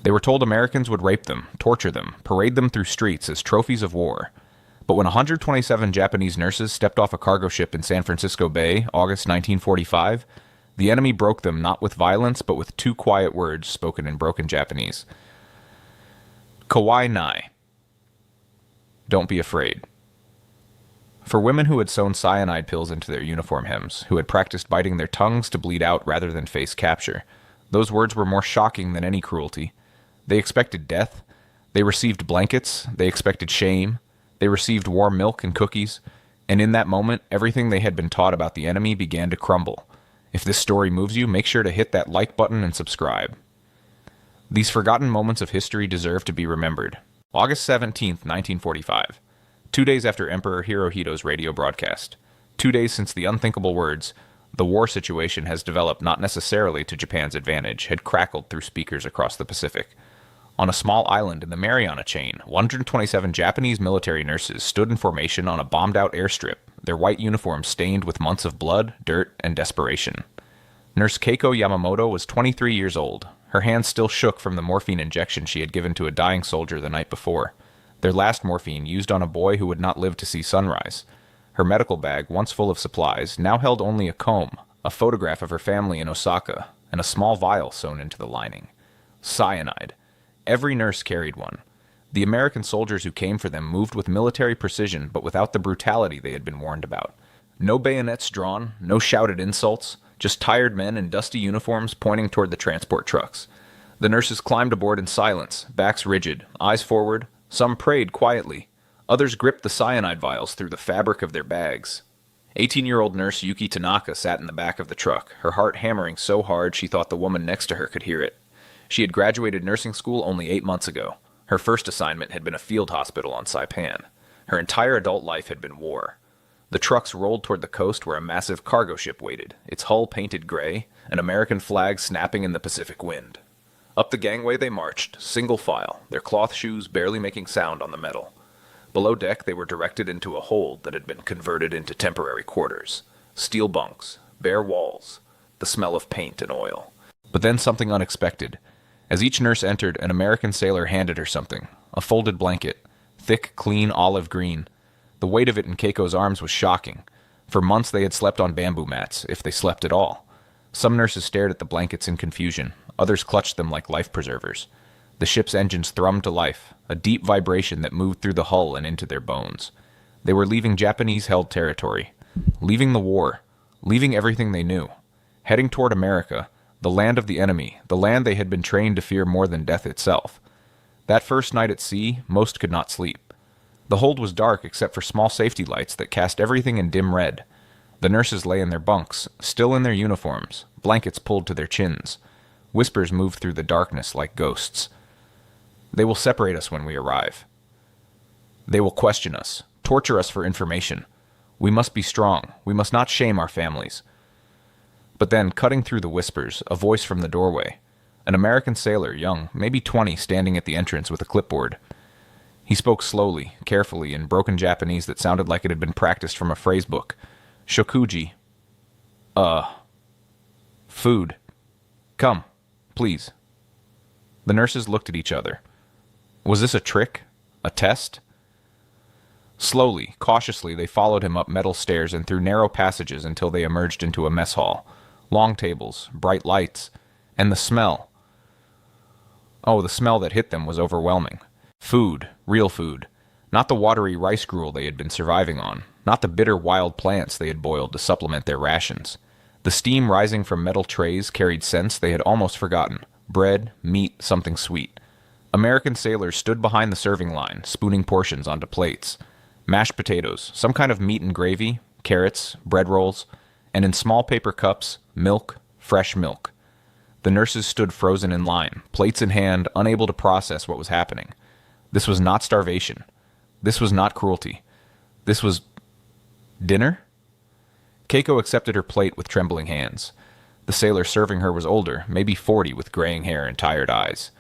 They were told Americans would rape them, torture them, parade them through streets as trophies of war. But when 127 Japanese nurses stepped off a cargo ship in San Francisco Bay, August 1945, the enemy broke them not with violence, but with two quiet words spoken in broken Japanese. Kawai nai. Don't be afraid. For women who had sewn cyanide pills into their uniform hems, who had practiced biting their tongues to bleed out rather than face capture, those words were more shocking than any cruelty. They expected death. They received blankets. They expected shame. They received warm milk and cookies. And in that moment, everything they had been taught about the enemy began to crumble. If this story moves you, make sure to hit that like button and subscribe. These forgotten moments of history deserve to be remembered. August 17th, 1945. 2 days after Emperor Hirohito's radio broadcast. 2 days since the unthinkable words, "The war situation has developed not necessarily to Japan's advantage," had crackled through speakers across the Pacific. On a small island in the Mariana chain, 127 Japanese military nurses stood in formation on a bombed-out airstrip, their white uniforms stained with months of blood, dirt, and desperation. Nurse Keiko Yamamoto was 23 years old. Her hands still shook from the morphine injection she had given to a dying soldier the night before. Their last morphine used on a boy who would not live to see sunrise. Her medical bag, once full of supplies, now held only a comb, a photograph of her family in Osaka, and a small vial sewn into the lining. Cyanide. Every nurse carried one. The American soldiers who came for them moved with military precision, but without the brutality they had been warned about. No bayonets drawn, no shouted insults, just tired men in dusty uniforms pointing toward the transport trucks. The nurses climbed aboard in silence, backs rigid, eyes forward. Some prayed quietly. Others gripped the cyanide vials through the fabric of their bags. 18-year-old nurse Yuki Tanaka sat in the back of the truck, her heart hammering so hard she thought the woman next to her could hear it. She had graduated nursing school only 8 months ago. Her first assignment had been a field hospital on Saipan. Her entire adult life had been war. The trucks rolled toward the coast where a massive cargo ship waited, its hull painted gray, an American flag snapping in the Pacific wind. Up the gangway they marched, single file, their cloth shoes barely making sound on the metal. Below deck they were directed into a hold that had been converted into temporary quarters. Steel bunks, bare walls, the smell of paint and oil. But then something unexpected. As each nurse entered, an American sailor handed her something, a folded blanket, thick, clean olive green. The weight of it in Keiko's arms was shocking. For months they had slept on bamboo mats, if they slept at all. Some nurses stared at the blankets in confusion. Others clutched them like life preservers. The ship's engines thrummed to life, a deep vibration that moved through the hull and into their bones. They were leaving Japanese-held territory, leaving the war, leaving everything they knew, heading toward America, the land of the enemy, the land they had been trained to fear more than death itself. That first night at sea, most could not sleep. The hold was dark except for small safety lights that cast everything in dim red. The nurses lay in their bunks, still in their uniforms, blankets pulled to their chins. Whispers moved through the darkness like ghosts. They will separate us when we arrive. They will question us, torture us for information. We must be strong. We must not shame our families. But then, cutting through the whispers, a voice from the doorway. An American sailor, young, maybe 20, standing at the entrance with a clipboard. He spoke slowly, carefully, in broken Japanese that sounded like it had been practiced from a phrasebook. Shokuji. Food. Come, please. The nurses looked at each other. Was this a trick? A test? Slowly, cautiously, they followed him up metal stairs and through narrow passages until they emerged into a mess hall. Long tables, bright lights, and the smell. Oh, the smell that hit them was overwhelming. Food, real food. Not the watery rice gruel they had been surviving on. Not the bitter wild plants they had boiled to supplement their rations. The steam rising from metal trays carried scents they had almost forgotten. Bread, meat, something sweet. American sailors stood behind the serving line, spooning portions onto plates. Mashed potatoes, some kind of meat and gravy, carrots, bread rolls, and in small paper cups, milk, fresh milk. The nurses stood frozen in line, plates in hand, unable to process what was happening. This was not starvation. This was not cruelty. This was... dinner? Keiko accepted her plate with trembling hands. The sailor serving her was older, maybe 40, with graying hair and tired eyes.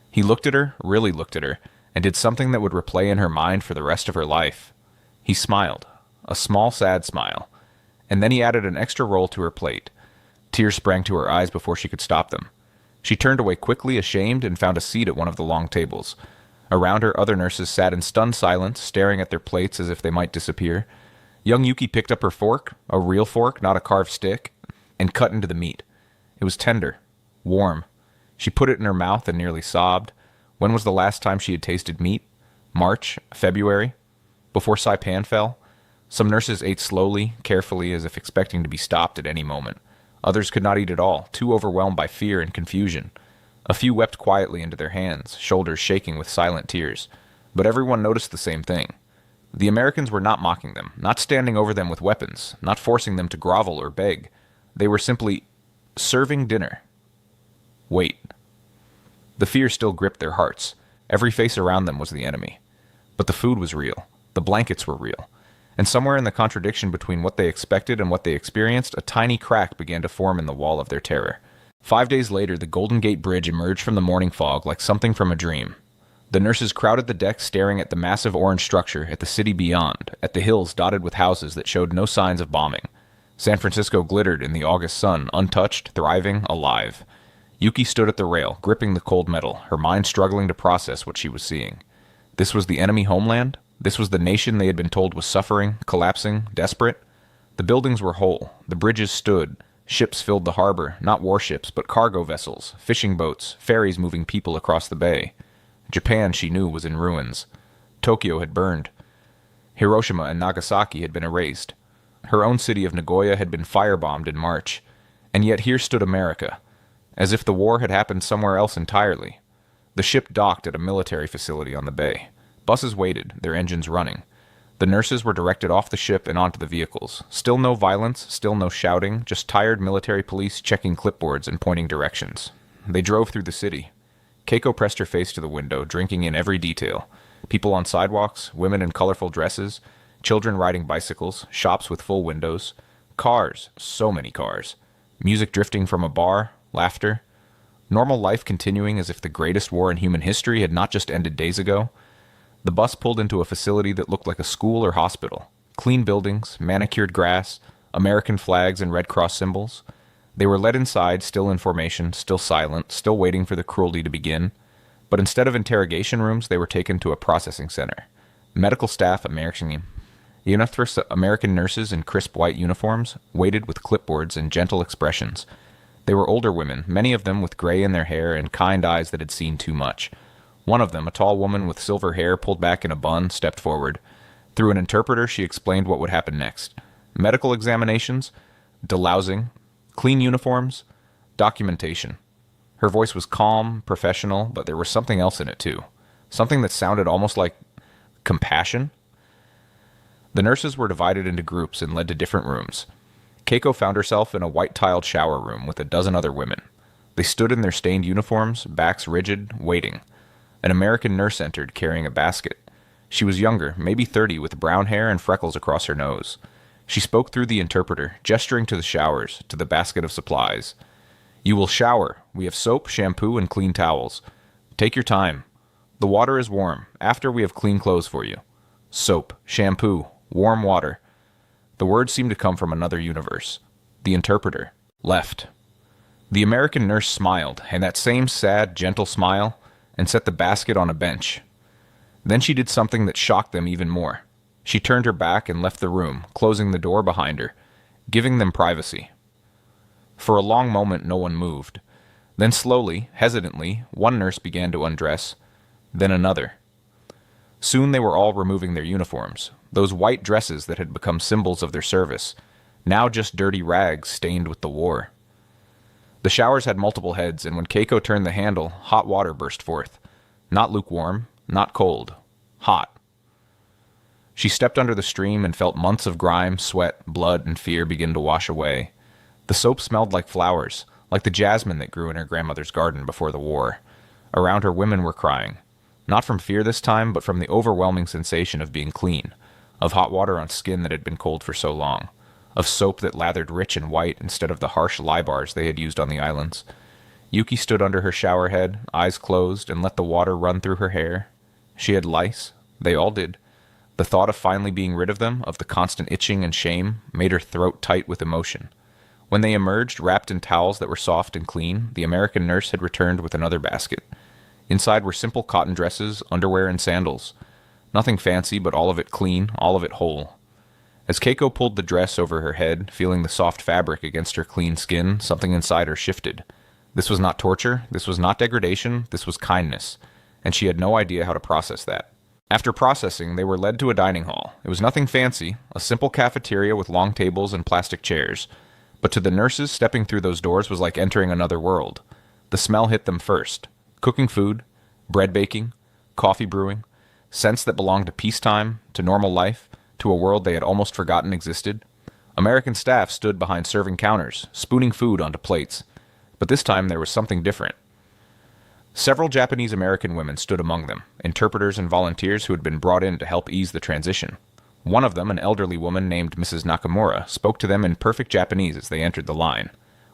He looked at her, really looked at her, and did something that would replay in her mind for the rest of her life. He smiled, a small, sad smile, and then he added an extra roll to her plate. Tears sprang to her eyes before she could stop them. She turned away quickly, ashamed, and found a seat at one of the long tables. Around her, other nurses sat in stunned silence, staring at their plates as if they might disappear. Young Yuki picked up her fork, a real fork, not a carved stick, and cut into the meat. It was tender, warm. She put it in her mouth and nearly sobbed. When was the last time she had tasted meat? March? February? Before Saipan fell? Some nurses ate slowly, carefully, as if expecting to be stopped at any moment. Others could not eat at all, too overwhelmed by fear and confusion. A few wept quietly into their hands, shoulders shaking with silent tears. But everyone noticed the same thing. The Americans were not mocking them, not standing over them with weapons, not forcing them to grovel or beg. They were simply serving dinner. Wait. The fear still gripped their hearts. Every face around them was the enemy. But the food was real. The blankets were real. And somewhere in the contradiction between what they expected and what they experienced, a tiny crack began to form in the wall of their terror. 5 days later, the Golden Gate Bridge emerged from the morning fog like something from a dream. The nurses crowded the deck, staring at the massive orange structure, at the city beyond, at the hills dotted with houses that showed no signs of bombing. San Francisco glittered in the August sun, untouched, thriving, alive. Yuki stood at the rail, gripping the cold metal, her mind struggling to process what she was seeing. This was the enemy homeland? This was the nation they had been told was suffering, collapsing, desperate? The buildings were whole. The bridges stood. Ships filled the harbor, not warships, but cargo vessels, fishing boats, ferries moving people across the bay. Japan, she knew, was in ruins. Tokyo had burned. Hiroshima and Nagasaki had been erased. Her own city of Nagoya had been firebombed in March. And yet here stood America, as if the war had happened somewhere else entirely. The ship docked at a military facility on the bay. Buses waited, their engines running. The nurses were directed off the ship and onto the vehicles. Still no violence, still no shouting, just tired military police checking clipboards and pointing directions. They drove through the city. Keiko pressed her face to the window, drinking in every detail. People on sidewalks, women in colorful dresses, children riding bicycles, shops with full windows. Cars, so many cars. Music drifting from a bar, laughter. Normal life continuing as if the greatest war in human history had not just ended days ago. The bus pulled into a facility that looked like a school or hospital. Clean buildings, manicured grass, American flags and Red Cross symbols. They were led inside, still in formation, still silent, still waiting for the cruelty to begin. But instead of interrogation rooms, they were taken to a processing center. Medical staff, American nurses in crisp white uniforms, waited with clipboards and gentle expressions. They were older women, many of them with gray in their hair and kind eyes that had seen too much. One of them, a tall woman with silver hair pulled back in a bun, stepped forward. Through an interpreter, she explained what would happen next. Medical examinations, delousing, clean uniforms, documentation. Her voice was calm, professional, but there was something else in it too. Something that sounded almost like compassion. The nurses were divided into groups and led to different rooms. Keiko found herself in a white-tiled shower room with a dozen other women. They stood in their stained uniforms, backs rigid, waiting. An American nurse entered, carrying a basket. She was younger, maybe 30, with brown hair and freckles across her nose. She spoke through the interpreter, gesturing to the showers, to the basket of supplies. "You will shower. We have soap, shampoo, and clean towels. Take your time. The water is warm. After, we have clean clothes for you. Soap, shampoo, warm water." The words seemed to come from another universe. The interpreter left. The American nurse smiled, and that same sad, gentle smile, and set the basket on a bench. Then she did something that shocked them even more. She turned her back and left the room, closing the door behind her, giving them privacy. For a long moment, no one moved. Then slowly, hesitantly, one nurse began to undress, then another. Soon they were all removing their uniforms, those white dresses that had become symbols of their service, now just dirty rags stained with the war. The showers had multiple heads, and when Keiko turned the handle, hot water burst forth. Not lukewarm, not cold. Hot. She stepped under the stream and felt months of grime, sweat, blood, and fear begin to wash away. The soap smelled like flowers, like the jasmine that grew in her grandmother's garden before the war. Around her, women were crying. Not from fear this time, but from the overwhelming sensation of being clean, of hot water on skin that had been cold for so long, of soap that lathered rich and white instead of the harsh lye bars they had used on the islands. Yuki stood under her shower head, eyes closed, and let the water run through her hair. She had lice. They all did. The thought of finally being rid of them, of the constant itching and shame, made her throat tight with emotion. When they emerged, wrapped in towels that were soft and clean, the American nurse had returned with another basket. Inside were simple cotton dresses, underwear, and sandals. Nothing fancy, but all of it clean, all of it whole. As Keiko pulled the dress over her head, feeling the soft fabric against her clean skin, something inside her shifted. This was not torture, this was not degradation, this was kindness, and she had no idea how to process that. After processing, they were led to a dining hall. It was nothing fancy, a simple cafeteria with long tables and plastic chairs. But to the nurses, stepping through those doors was like entering another world. The smell hit them first. Cooking food, bread baking, coffee brewing, scents that belonged to peacetime, to normal life, to a world they had almost forgotten existed. American staff stood behind serving counters, spooning food onto plates. But this time there was something different. Several Japanese-American women stood among them, interpreters and volunteers who had been brought in to help ease the transition. One of them, an elderly woman named Mrs. Nakamura, spoke to them in perfect Japanese as they entered the line.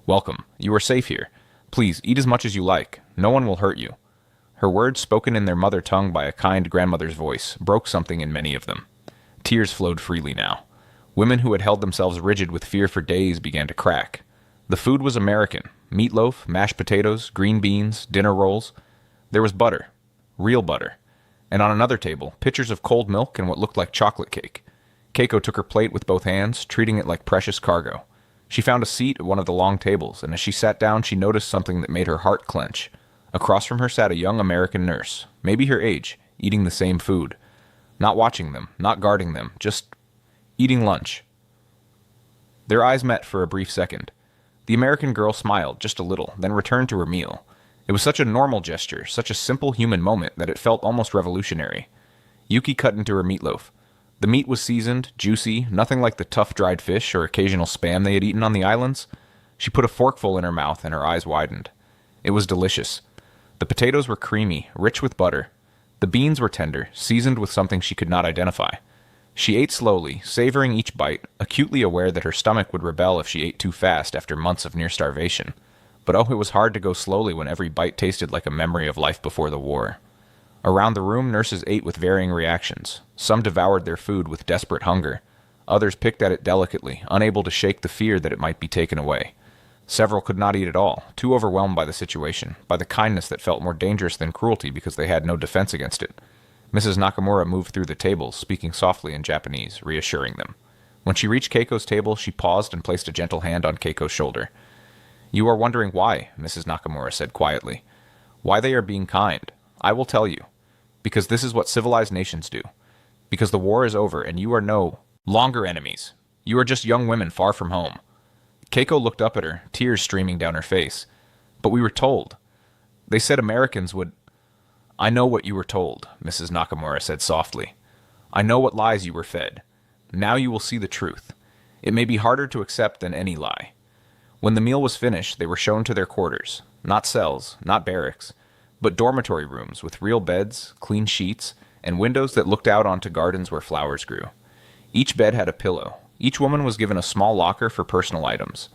"Welcome. You are safe here. Please, eat as much as you like. No one will hurt you." Her words, spoken in their mother tongue by a kind grandmother's voice, broke something in many of them. Tears flowed freely now. Women who had held themselves rigid with fear for days began to crack. The food was American. Meatloaf, mashed potatoes, green beans, dinner rolls. There was butter. Real butter. And on another table, pitchers of cold milk and what looked like chocolate cake. Keiko took her plate with both hands, treating it like precious cargo. She found a seat at one of the long tables, and as she sat down, she noticed something that made her heart clench. Across from her sat a young American nurse, maybe her age, eating the same food. Not watching them, not guarding them, just eating lunch. Their eyes met for a brief second. The American girl smiled just a little, then returned to her meal. It was such a normal gesture, such a simple human moment that it felt almost revolutionary. Yuki cut into her meatloaf. The meat was seasoned, juicy, nothing like the tough dried fish or occasional spam they had eaten on the islands. She put a forkful in her mouth and her eyes widened. It was delicious. The potatoes were creamy, rich with butter. The beans were tender, seasoned with something she could not identify. She ate slowly, savoring each bite, acutely aware that her stomach would rebel if she ate too fast after months of near starvation. But oh, it was hard to go slowly when every bite tasted like a memory of life before the war. Around the room, nurses ate with varying reactions. Some devoured their food with desperate hunger. Others picked at it delicately, unable to shake the fear that it might be taken away. Several could not eat at all, too overwhelmed by the situation, by the kindness that felt more dangerous than cruelty because they had no defense against it. Mrs. Nakamura moved through the tables, speaking softly in Japanese, reassuring them. When she reached Keiko's table, she paused and placed a gentle hand on Keiko's shoulder. "You are wondering why," Mrs. Nakamura said quietly. "Why they are being kind. I will tell you. Because this is what civilized nations do. Because the war is over and you are no longer enemies. You are just young women far from home." Keiko looked up at her, tears streaming down her face. "But we were told. They said Americans would—" "I know what you were told," Mrs. Nakamura said softly. "I know what lies you were fed. Now you will see the truth. It may be harder to accept than any lie." When the meal was finished, they were shown to their quarters. Not cells, not barracks, but dormitory rooms with real beds, clean sheets, and windows that looked out onto gardens where flowers grew. Each bed had a pillow. Each woman was given a small locker for personal items.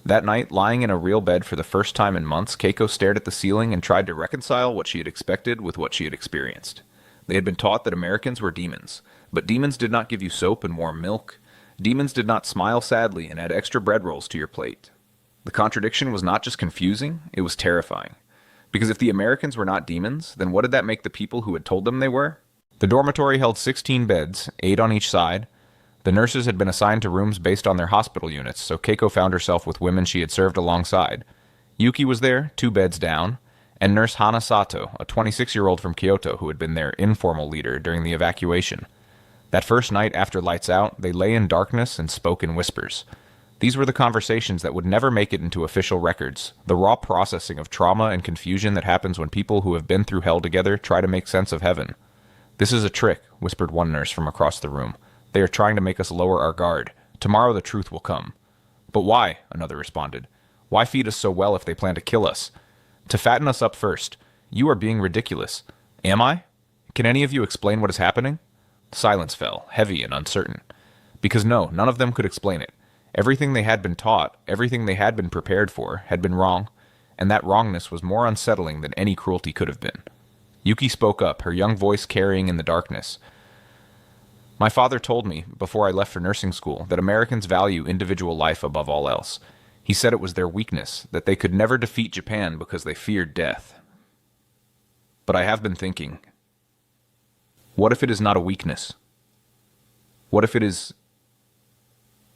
That night, lying in a real bed for the first time in months, Keiko stared at the ceiling and tried to reconcile what she had expected with what she had experienced. They had been taught that Americans were demons, but demons did not give you soap and warm milk. Demons did not smile sadly and add extra bread rolls to your plate. The contradiction was not just confusing, it was terrifying. Because if the Americans were not demons, then what did that make the people who had told them they were? The dormitory held 16 beds, 8 on each side. The nurses had been assigned to rooms based on their hospital units, so Keiko found herself with women she had served alongside. Yuki was there, 2 beds down, and Nurse Hana Sato, a 26-year-old from Kyoto who had been their informal leader during the evacuation. That first night after lights out, they lay in darkness and spoke in whispers. These were the conversations that would never make it into official records, the raw processing of trauma and confusion that happens when people who have been through hell together try to make sense of heaven. "This is a trick," whispered one nurse from across the room. "They are trying to make us lower our guard. Tomorrow the truth will come." "But why?" another responded. "Why feed us so well if they plan to kill us?" "To fatten us up first. You are being ridiculous." "Am I? Can any of you explain what is happening?" Silence fell, heavy and uncertain. Because no, none of them could explain it. Everything they had been taught, everything they had been prepared for, had been wrong, and that wrongness was more unsettling than any cruelty could have been. Yuki spoke up, her young voice carrying in the darkness. "My father told me, before I left for nursing school, that Americans value individual life above all else. He said it was their weakness, that they could never defeat Japan because they feared death. But I have been thinking, what if it is not a weakness? What if it is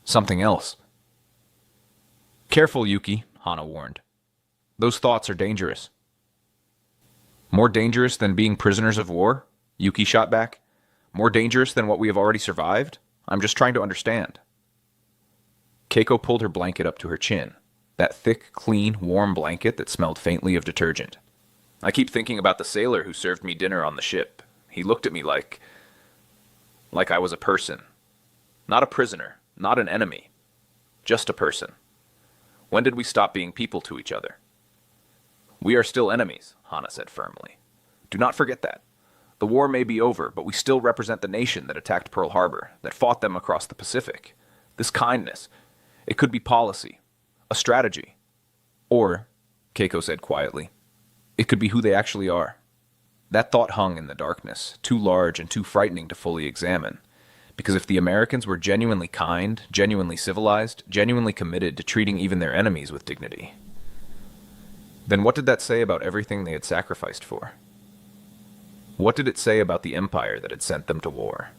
something else? Careful, Yuki, Hana warned. Those thoughts are dangerous. More dangerous than being prisoners of war? Yuki shot back. More dangerous than what we have already survived? I'm just trying to understand. Keiko pulled her blanket up to her chin, that thick, clean, warm blanket that smelled faintly of detergent. I keep thinking about the sailor who served me dinner on the ship. He looked at me like I was a person. Not a prisoner, not an enemy. Just a person. When did we stop being people to each other? We are still enemies, Hana said firmly. Do not forget that. The war may be over, but we still represent the nation that attacked Pearl Harbor, that fought them across the Pacific. This kindness, it could be policy, a strategy. Or, Keiko said quietly, it could be who they actually are. That thought hung in the darkness, too large and too frightening to fully examine. Because if the Americans were genuinely kind, genuinely civilized, genuinely committed to treating even their enemies with dignity, then what did that say about everything they had sacrificed for? What did it say about the empire that had sent them to war?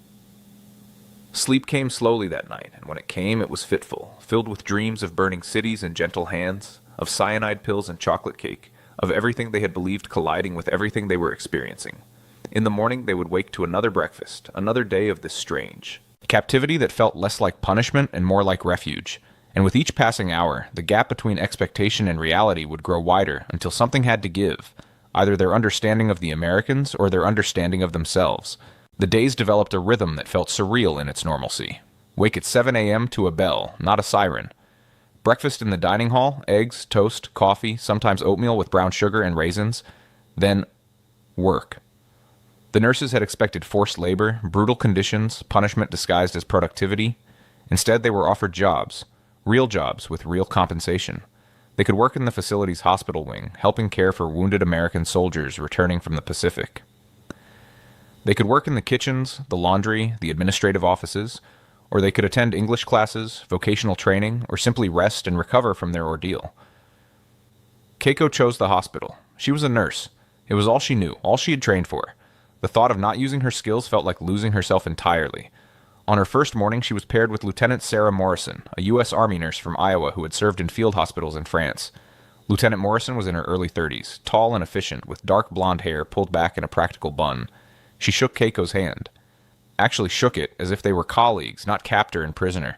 Sleep came slowly that night, and when it came, it was fitful, filled with dreams of burning cities and gentle hands, of cyanide pills and chocolate cake, of everything they had believed colliding with everything they were experiencing. In the morning, they would wake to another breakfast, another day of this strange captivity that felt less like punishment and more like refuge. And with each passing hour, the gap between expectation and reality would grow wider until something had to give, either their understanding of the Americans or their understanding of themselves. The days developed a rhythm that felt surreal in its normalcy. Wake at 7 a.m. to a bell, not a siren. Breakfast in the dining hall, eggs, toast, coffee, sometimes oatmeal with brown sugar and raisins. Then, work. The nurses had expected forced labor, brutal conditions, punishment disguised as productivity. Instead, they were offered jobs, real jobs with real compensation. They could work in the facility's hospital wing, helping care for wounded American soldiers returning from the Pacific. They could work in the kitchens, the laundry, the administrative offices, or they could attend English classes, vocational training, or simply rest and recover from their ordeal. Keiko chose the hospital. She was a nurse. It was all she knew, all she had trained for. The thought of not using her skills felt like losing herself entirely. On her first morning, she was paired with Lieutenant Sarah Morrison, a U.S. Army nurse from Iowa who had served in field hospitals in France. Lieutenant Morrison was in her early 30s, tall and efficient, with dark blonde hair pulled back in a practical bun. She shook Keiko's hand. Actually shook it as if they were colleagues, not captor and prisoner.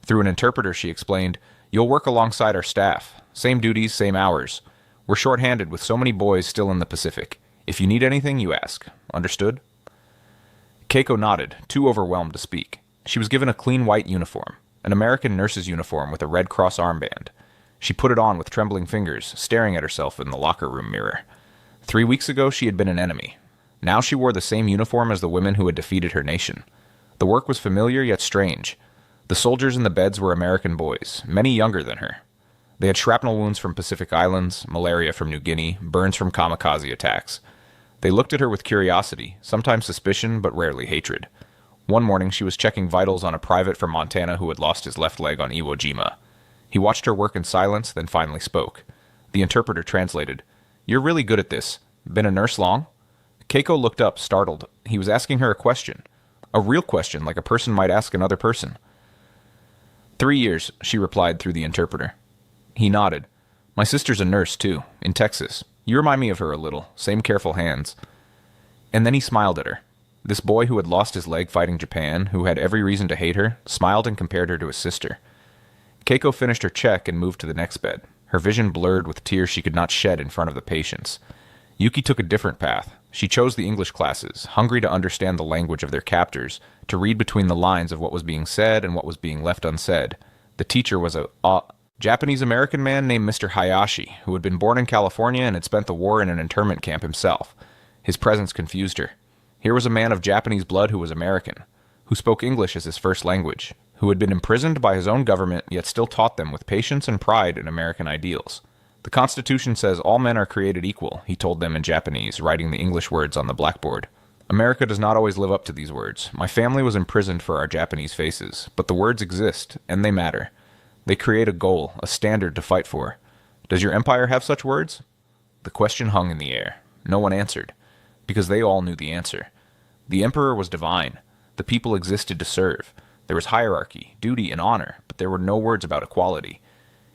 Through an interpreter, she explained, "You'll work alongside our staff. Same duties, same hours. We're short-handed with so many boys still in the Pacific. If you need anything, you ask. Understood?" Keiko nodded, too overwhelmed to speak. She was given a clean white uniform, an American nurse's uniform with a Red Cross armband. She put it on with trembling fingers, staring at herself in the locker room mirror. 3 weeks ago, she had been an enemy. Now she wore the same uniform as the women who had defeated her nation. The work was familiar yet strange. The soldiers in the beds were American boys, many younger than her. They had shrapnel wounds from Pacific Islands, malaria from New Guinea, burns from kamikaze attacks. They looked at her with curiosity, sometimes suspicion, but rarely hatred. One morning, she was checking vitals on a private from Montana who had lost his left leg on Iwo Jima. He watched her work in silence, then finally spoke. The interpreter translated. "You're really good at this. Been a nurse long?" Keiko looked up, startled. He was asking her a question. A real question, like a person might ask another person. 3 years, she replied through the interpreter. He nodded. "My sister's a nurse, too, in Texas. You remind me of her a little, same careful hands." And then he smiled at her. This boy who had lost his leg fighting Japan, who had every reason to hate her, smiled and compared her to his sister. Keiko finished her check and moved to the next bed, her vision blurred with tears she could not shed in front of the patients. Yuki took a different path. She chose the English classes, hungry to understand the language of their captors, to read between the lines of what was being said and what was being left unsaid. The teacher was a Japanese-American man named Mr. Hayashi, who had been born in California and had spent the war in an internment camp himself. His presence confused her. Here was a man of Japanese blood who was American, who spoke English as his first language, who had been imprisoned by his own government yet still taught them with patience and pride in American ideals. "The Constitution says all men are created equal," he told them in Japanese, writing the English words on the blackboard. "America does not always live up to these words. My family was imprisoned for our Japanese faces, but the words exist, and they matter. They create a goal, a standard to fight for. Does your empire have such words? The question hung in the air. No one answered, because they all knew the answer. The emperor was divine. The people existed to serve. There was hierarchy, duty, and honor, but there were no words about equality.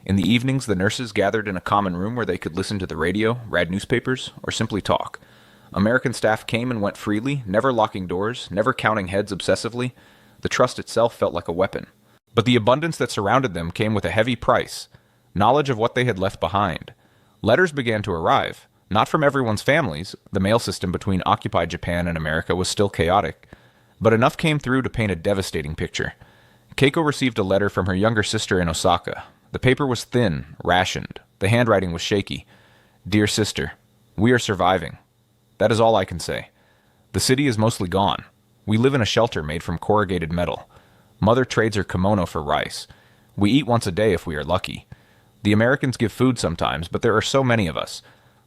In the evenings, the nurses gathered in a common room where they could listen to the radio, read newspapers, or simply talk. American staff came and went freely, never locking doors, never counting heads obsessively. The trust itself felt like a weapon. But the abundance that surrounded them came with a heavy price, knowledge of what they had left behind. Letters began to arrive, not from everyone's families. The mail system between occupied Japan and America was still chaotic, but enough came through to paint a devastating picture. Keiko received a letter from her younger sister in Osaka. The paper was thin, rationed. The handwriting was shaky. Dear sister, we are surviving. That is all I can say. The city is mostly gone. We live in a shelter made from corrugated metal. Mother trades her kimono for rice. We eat once a day if we are lucky. The Americans give food sometimes, but there are so many of us.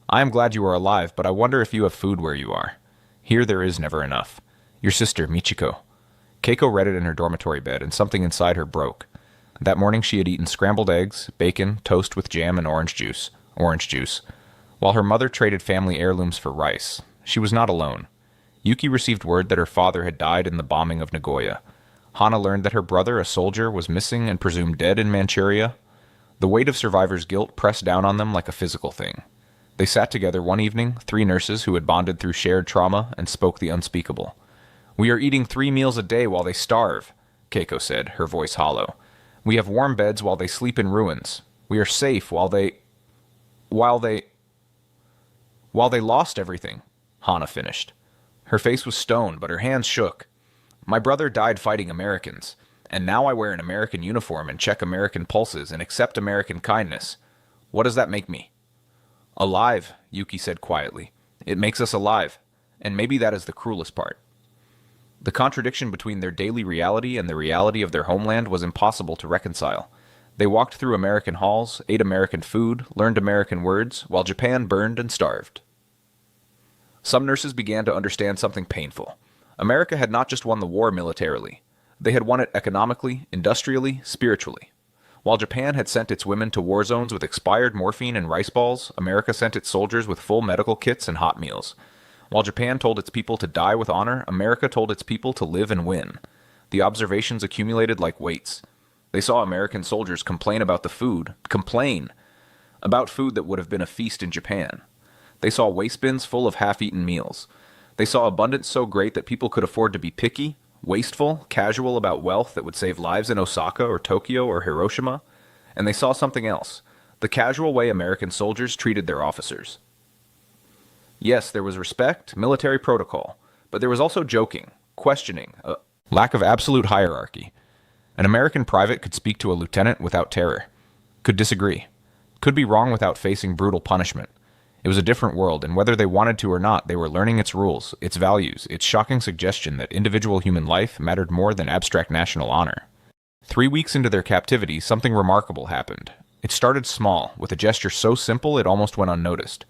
I am glad you are alive, but I wonder if you have food where you are. Here there is never enough. Your sister, Michiko. Keiko read it in her dormitory bed, and something inside her broke. That morning she had eaten scrambled eggs, bacon, toast with jam, and orange juice. While her mother traded family heirlooms for rice. She was not alone. Yuki received word that her father had died in the bombing of Nagoya. Hana learned that her brother, a soldier, was missing and presumed dead in Manchuria. The weight of survivors' guilt pressed down on them like a physical thing. They sat together one evening, 3 nurses who had bonded through shared trauma, and spoke the unspeakable. We are eating 3 meals a day while they starve, Keiko said, her voice hollow. We have warm beds while they sleep in ruins. We are safe while they lost everything, Hana finished. Her face was stone, but her hands shook. My brother died fighting Americans, and now I wear an American uniform and check American pulses and accept American kindness. What does that make me? Alive, Yuki said quietly. It makes us alive, and maybe that is the cruelest part. The contradiction between their daily reality and the reality of their homeland was impossible to reconcile. They walked through American halls, ate American food, learned American words, while Japan burned and starved. Some nurses began to understand something painful. America had not just won the war militarily. They had won it economically, industrially, spiritually. While Japan had sent its women to war zones with expired morphine and rice balls, America sent its soldiers with full medical kits and hot meals. While Japan told its people to die with honor, America told its people to live and win. The observations accumulated like weights. They saw American soldiers complain about the food. About food that would have been a feast in Japan. They saw waste bins full of half-eaten meals. They saw abundance so great that people could afford to be picky, wasteful, casual about wealth that would save lives in Osaka or Tokyo or Hiroshima. And they saw something else, the casual way American soldiers treated their officers. Yes, there was respect, military protocol, but there was also joking, questioning, a lack of absolute hierarchy. An American private could speak to a lieutenant without terror, could disagree, could be wrong without facing brutal punishment. It was a different world, and whether they wanted to or not, they were learning its rules, its values, its shocking suggestion that individual human life mattered more than abstract national honor. 3 weeks into their captivity, something remarkable happened. It started small, with a gesture so simple it almost went unnoticed.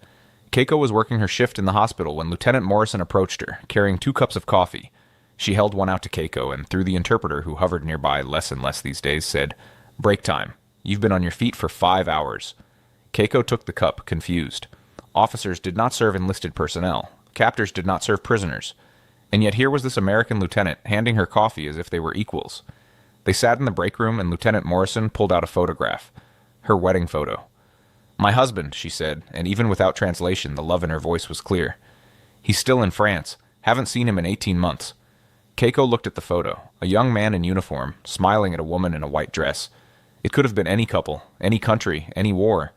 Keiko was working her shift in the hospital when Lieutenant Morrison approached her, carrying 2 cups of coffee. She held one out to Keiko, and through the interpreter, who hovered nearby less and less these days, said, "Break time. You've been on your feet for 5 hours." Keiko took the cup, confused. Officers did not serve enlisted personnel. Captors did not serve prisoners. And yet here was this American lieutenant handing her coffee as if they were equals. They sat in the break room, and Lieutenant Morrison pulled out a photograph. Her wedding photo. "My husband," she said, and even without translation, the love in her voice was clear. "He's still in France. Haven't seen him in 18 months. Keiko looked at the photo, a young man in uniform, smiling at a woman in a white dress. It could have been any couple, any country, any war.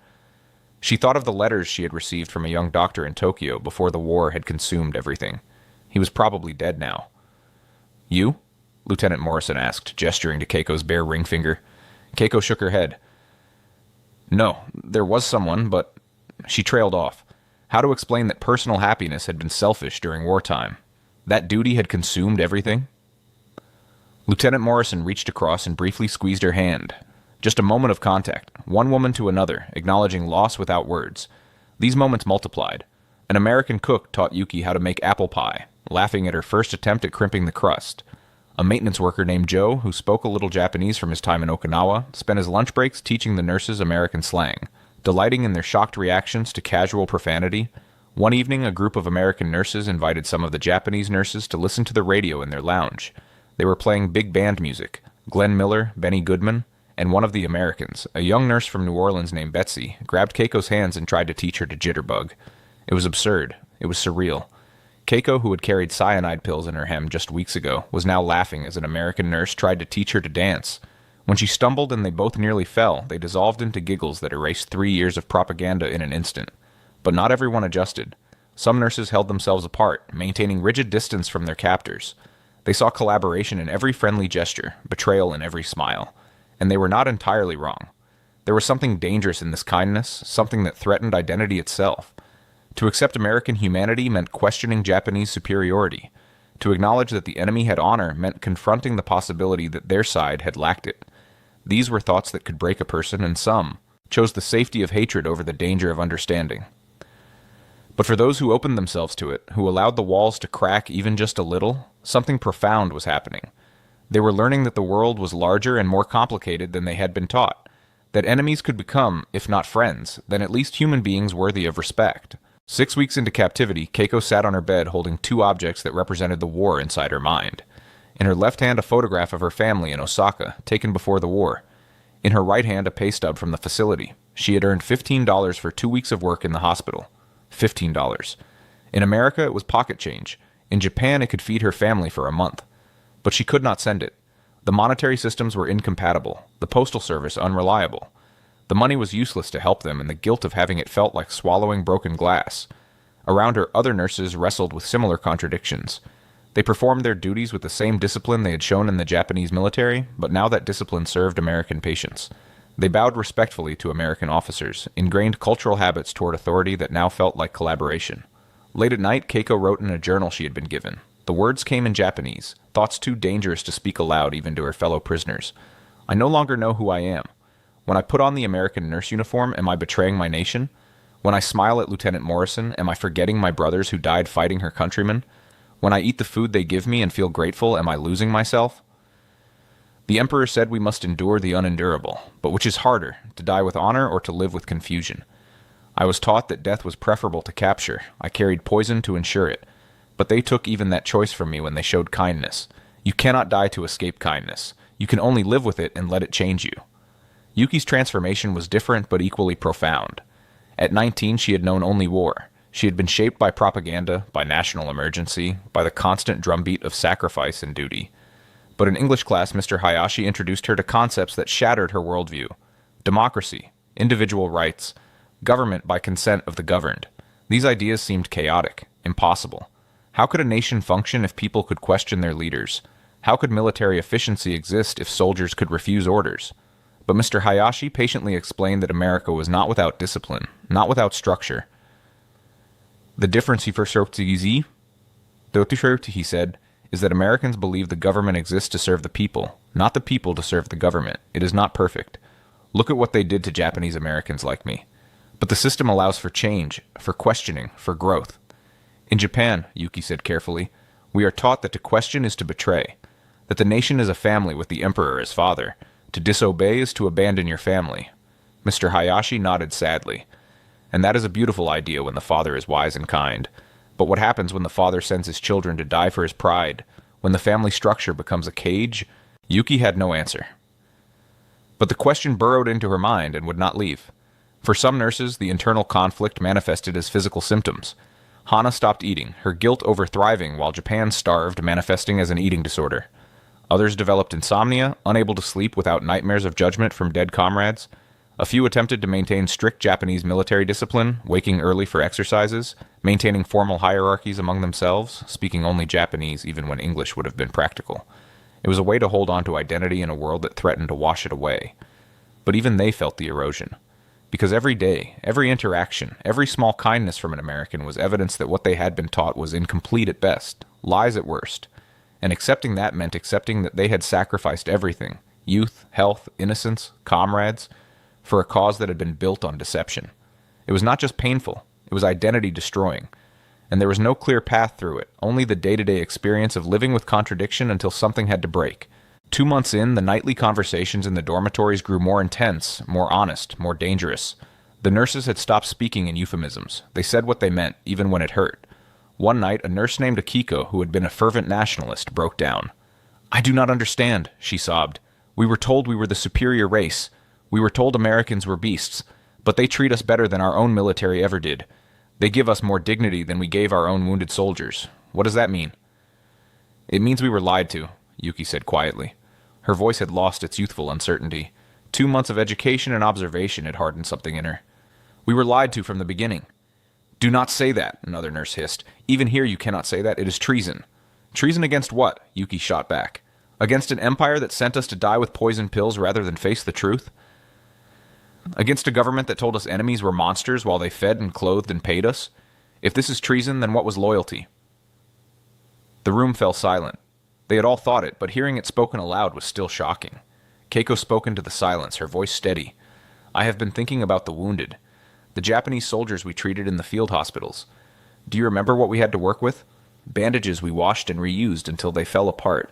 She thought of the letters she had received from a young doctor in Tokyo before the war had consumed everything. He was probably dead now. "You?" Lieutenant Morrison asked, gesturing to Keiko's bare ring finger. Keiko shook her head. "No, there was someone, but..." She trailed off. How to explain that personal happiness had been selfish during wartime? That duty had consumed everything? Lieutenant Morrison reached across and briefly squeezed her hand. Just a moment of contact, one woman to another, acknowledging loss without words. These moments multiplied. An American cook taught Yuki how to make apple pie, laughing at her first attempt at crimping the crust. A maintenance worker named Joe, who spoke a little Japanese from his time in Okinawa, spent his lunch breaks teaching the nurses American slang, delighting in their shocked reactions to casual profanity. One evening, a group of American nurses invited some of the Japanese nurses to listen to the radio in their lounge. They were playing big band music. Glenn Miller, Benny Goodman, and one of the Americans, a young nurse from New Orleans named Betsy, grabbed Keiko's hands and tried to teach her to jitterbug. It was absurd. It was surreal. Keiko, who had carried cyanide pills in her hem just weeks ago, was now laughing as an American nurse tried to teach her to dance. When she stumbled and they both nearly fell, they dissolved into giggles that erased 3 years of propaganda in an instant. But not everyone adjusted. Some nurses held themselves apart, maintaining rigid distance from their captors. They saw collaboration in every friendly gesture, betrayal in every smile. And they were not entirely wrong. There was something dangerous in this kindness, something that threatened identity itself. To accept American humanity meant questioning Japanese superiority. To acknowledge that the enemy had honor meant confronting the possibility that their side had lacked it. These were thoughts that could break a person, and some chose the safety of hatred over the danger of understanding. But for those who opened themselves to it, who allowed the walls to crack even just a little, something profound was happening. They were learning that the world was larger and more complicated than they had been taught, that enemies could become, if not friends, then at least human beings worthy of respect. 6 weeks into captivity, Keiko sat on her bed holding 2 objects that represented the war inside her mind. In her left hand, a photograph of her family in Osaka, taken before the war. In her right hand, a pay stub from the facility. She had earned $15 for 2 weeks of work in the hospital. $15. In America, it was pocket change. In Japan, it could feed her family for a month. But she could not send it. The monetary systems were incompatible, the postal service unreliable. The money was useless to help them, and the guilt of having it felt like swallowing broken glass. Around her, other nurses wrestled with similar contradictions. They performed their duties with the same discipline they had shown in the Japanese military, but now that discipline served American patients. They bowed respectfully to American officers, ingrained cultural habits toward authority that now felt like collaboration. Late at night, Keiko wrote in a journal she had been given. The words came in Japanese, thoughts too dangerous to speak aloud even to her fellow prisoners. I no longer know who I am. When I put on the American nurse uniform, am I betraying my nation? When I smile at Lieutenant Morrison, am I forgetting my brothers who died fighting her countrymen? When I eat the food they give me and feel grateful, am I losing myself? The Emperor said we must endure the unendurable, but which is harder, to die with honor or to live with confusion? I was taught that death was preferable to capture. I carried poison to ensure it. But they took even that choice from me when they showed kindness. You cannot die to escape kindness. You can only live with it and let it change you. Yuki's transformation was different but equally profound. At 19, she had known only war. She had been shaped by propaganda, by national emergency, by the constant drumbeat of sacrifice and duty. But in English class, Mr. Hayashi introduced her to concepts that shattered her worldview. Democracy, individual rights, government by consent of the governed. These ideas seemed chaotic, impossible. How could a nation function if people could question their leaders? How could military efficiency exist if soldiers could refuse orders? But Mr. Hayashi patiently explained that America was not without discipline, not without structure. The difference, he said, is that Americans believe the government exists to serve the people, not the people to serve the government. It is not perfect. Look at what they did to Japanese Americans like me. But the system allows for change, for questioning, for growth. In Japan, Yuki said carefully, we are taught that to question is to betray, that the nation is a family with the emperor as father. To disobey is to abandon your family. Mr. Hayashi nodded sadly. And that is a beautiful idea when the father is wise and kind. But what happens when the father sends his children to die for his pride? When the family structure becomes a cage? Yuki had no answer. But the question burrowed into her mind and would not leave. For some nurses, the internal conflict manifested as physical symptoms. Hana stopped eating, her guilt over thriving while Japan starved, manifesting as an eating disorder. Others developed insomnia, unable to sleep without nightmares of judgment from dead comrades. A few attempted to maintain strict Japanese military discipline, waking early for exercises, maintaining formal hierarchies among themselves, speaking only Japanese even when English would have been practical. It was a way to hold on to identity in a world that threatened to wash it away. But even they felt the erosion. Because every day, every interaction, every small kindness from an American was evidence that what they had been taught was incomplete at best, lies at worst. And accepting that meant accepting that they had sacrificed everything, youth, health, innocence, comrades, for a cause that had been built on deception. It was not just painful, it was identity-destroying. and there was no clear path through it, only the day-to-day experience of living with contradiction until something had to break. 2 months in, the nightly conversations in the dormitories grew more intense, more honest, more dangerous. The nurses had stopped speaking in euphemisms. They said what they meant, even when it hurt. One night, a nurse named Akiko, who had been a fervent nationalist, broke down. "I do not understand," she sobbed. "We were told we were the superior race. We were told Americans were beasts, but they treat us better than our own military ever did. They give us more dignity than we gave our own wounded soldiers. What does that mean?" "It means we were lied to," Yuki said quietly. Her voice had lost its youthful uncertainty. 2 months of education and observation had hardened something in her. "We were lied to from the beginning." "Do not say that," another nurse hissed. "Even here you cannot say that. It is treason." "Treason against what?" Yuki shot back. "Against an empire that sent us to die with poison pills rather than face the truth? Against a government that told us enemies were monsters while they fed and clothed and paid us? If this is treason, then what was loyalty?" The room fell silent. They had all thought it, but hearing it spoken aloud was still shocking. Keiko spoke into the silence, her voice steady. "I have been thinking about the wounded. The Japanese soldiers we treated in the field hospitals. Do you remember what we had to work with? Bandages we washed and reused until they fell apart.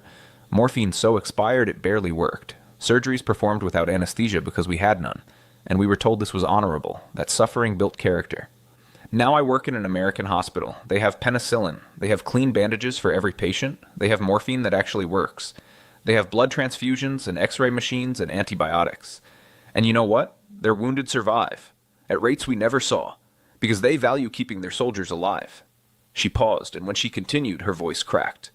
Morphine so expired it barely worked. Surgeries performed without anesthesia because we had none. And we were told this was honorable, that suffering built character. Now I work in an American hospital. They have penicillin. They have clean bandages for every patient. They have morphine that actually works. They have blood transfusions and x-ray machines and antibiotics. And you know what? Their wounded survive. At rates we never saw, because they value keeping their soldiers alive." She paused, and when she continued, her voice cracked.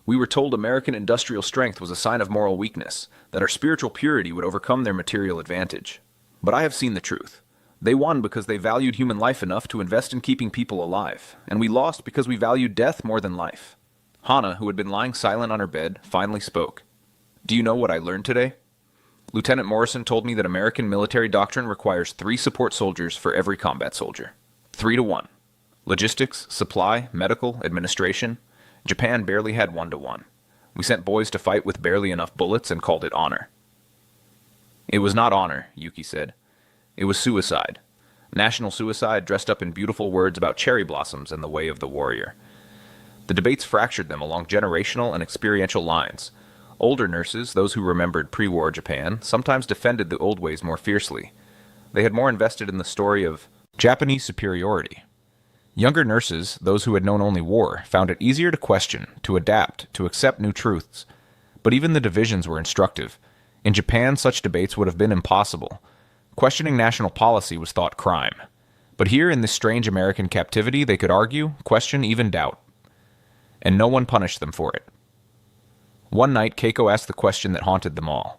"We were told American industrial strength was a sign of moral weakness, that our spiritual purity would overcome their material advantage. But I have seen the truth. They won because they valued human life enough to invest in keeping people alive, and we lost because we valued death more than life." Hana, who had been lying silent on her bed, finally spoke. "Do you know what I learned today? Lieutenant Morrison told me that American military doctrine requires 3 support soldiers for every combat soldier. 3 to 1. Logistics, supply, medical, administration. Japan barely had 1 to 1. We sent boys to fight with barely enough bullets and called it honor." "It was not honor," Yuki said. "It was suicide. National suicide dressed up in beautiful words about cherry blossoms and the way of the warrior." The debates fractured them along generational and experiential lines. Older nurses, those who remembered pre-war Japan, sometimes defended the old ways more fiercely. They had more invested in the story of Japanese superiority. Younger nurses, those who had known only war, found it easier to question, to adapt, to accept new truths. But even the divisions were instructive. In Japan, such debates would have been impossible. Questioning national policy was thought crime. But here, in this strange American captivity, they could argue, question, even doubt. And no one punished them for it. One night, Keiko asked the question that haunted them all.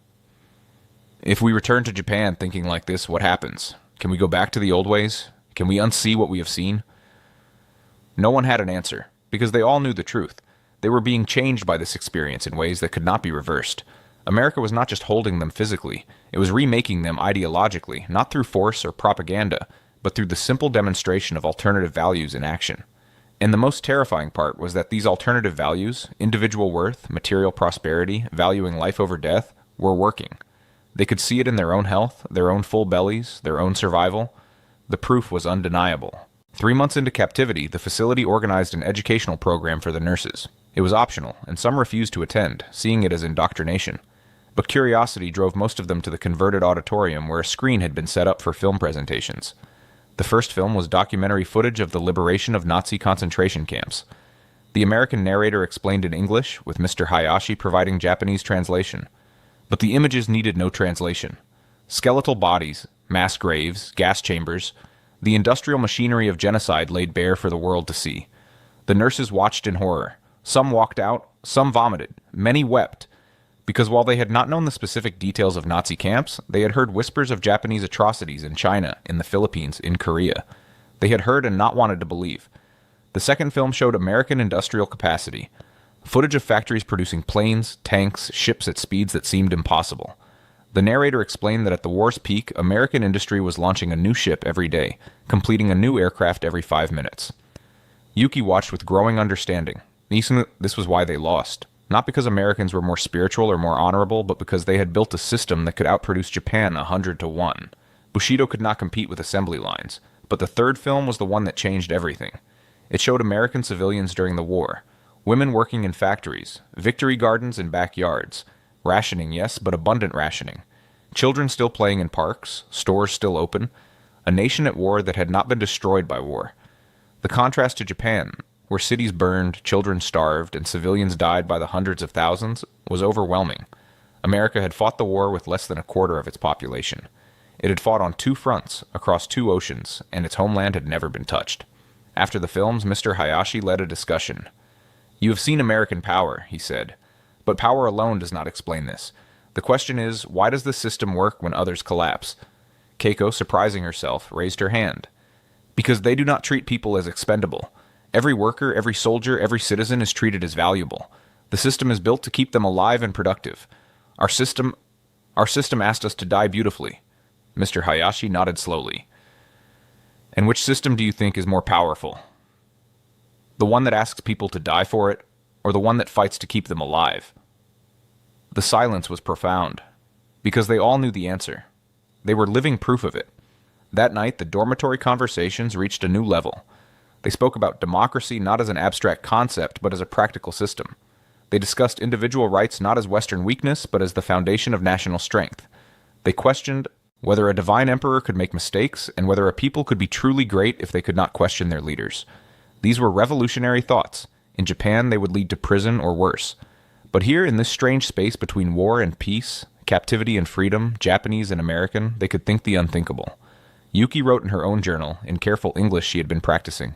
"If we return to Japan thinking like this, what happens? Can we go back to the old ways? Can we unsee what we have seen?" No one had an answer, because they all knew the truth. They were being changed by this experience in ways that could not be reversed. America was not just holding them physically, it was remaking them ideologically, not through force or propaganda, but through the simple demonstration of alternative values in action. And the most terrifying part was that these alternative values, individual worth, material prosperity, valuing life over death, were working. They could see it in their own health, their own full bellies, their own survival. The proof was undeniable. 3 months into captivity, the facility organized an educational program for the nurses. It was optional, and some refused to attend, seeing it as indoctrination. But curiosity drove most of them to the converted auditorium where a screen had been set up for film presentations. The first film was documentary footage of the liberation of Nazi concentration camps. The American narrator explained in English, with Mr. Hayashi providing Japanese translation. But the images needed no translation. Skeletal bodies, mass graves, gas chambers, the industrial machinery of genocide laid bare for the world to see. The nurses watched in horror. Some walked out, some vomited, many wept, because while they had not known the specific details of Nazi camps, they had heard whispers of Japanese atrocities in China, in the Philippines, in Korea. They had heard and not wanted to believe. The second film showed American industrial capacity. Footage of factories producing planes, tanks, ships at speeds that seemed impossible. The narrator explained that at the war's peak, American industry was launching a new ship every day, completing a new aircraft every 5 minutes. Yuki watched with growing understanding. This was why they lost. Not because Americans were more spiritual or more honorable, but because they had built a system that could outproduce Japan 100 to 1. Bushido could not compete with assembly lines, but the third film was the one that changed everything. It showed American civilians during the war, women working in factories, victory gardens and backyards, rationing, yes, but abundant rationing, children still playing in parks, stores still open, a nation at war that had not been destroyed by war. The contrast to Japan, where cities burned, children starved, and civilians died by the hundreds of thousands, was overwhelming. America had fought the war with less than a quarter of its population. It had fought on 2 fronts, across 2 oceans, and its homeland had never been touched. After the films, Mr. Hayashi led a discussion. "You have seen American power," he said. "But power alone does not explain this. The question is, why does the system work when others collapse?" Keiko, surprising herself, raised her hand. "Because they do not treat people as expendable. Every worker, every soldier, every citizen is treated as valuable. The system is built to keep them alive and productive. Our system asked us to die beautifully." Mr. Hayashi nodded slowly. "And which system do you think is more powerful? The one that asks people to die for it, or the one that fights to keep them alive?" The silence was profound, because they all knew the answer. They were living proof of it. That night, the dormitory conversations reached a new level. They spoke about democracy not as an abstract concept, but as a practical system. They discussed individual rights not as Western weakness, but as the foundation of national strength. They questioned whether a divine emperor could make mistakes, and whether a people could be truly great if they could not question their leaders. These were revolutionary thoughts. In Japan, they would lead to prison or worse. But here, in this strange space between war and peace, captivity and freedom, Japanese and American, they could think the unthinkable. Yuki wrote in her own journal, in careful English she had been practicing,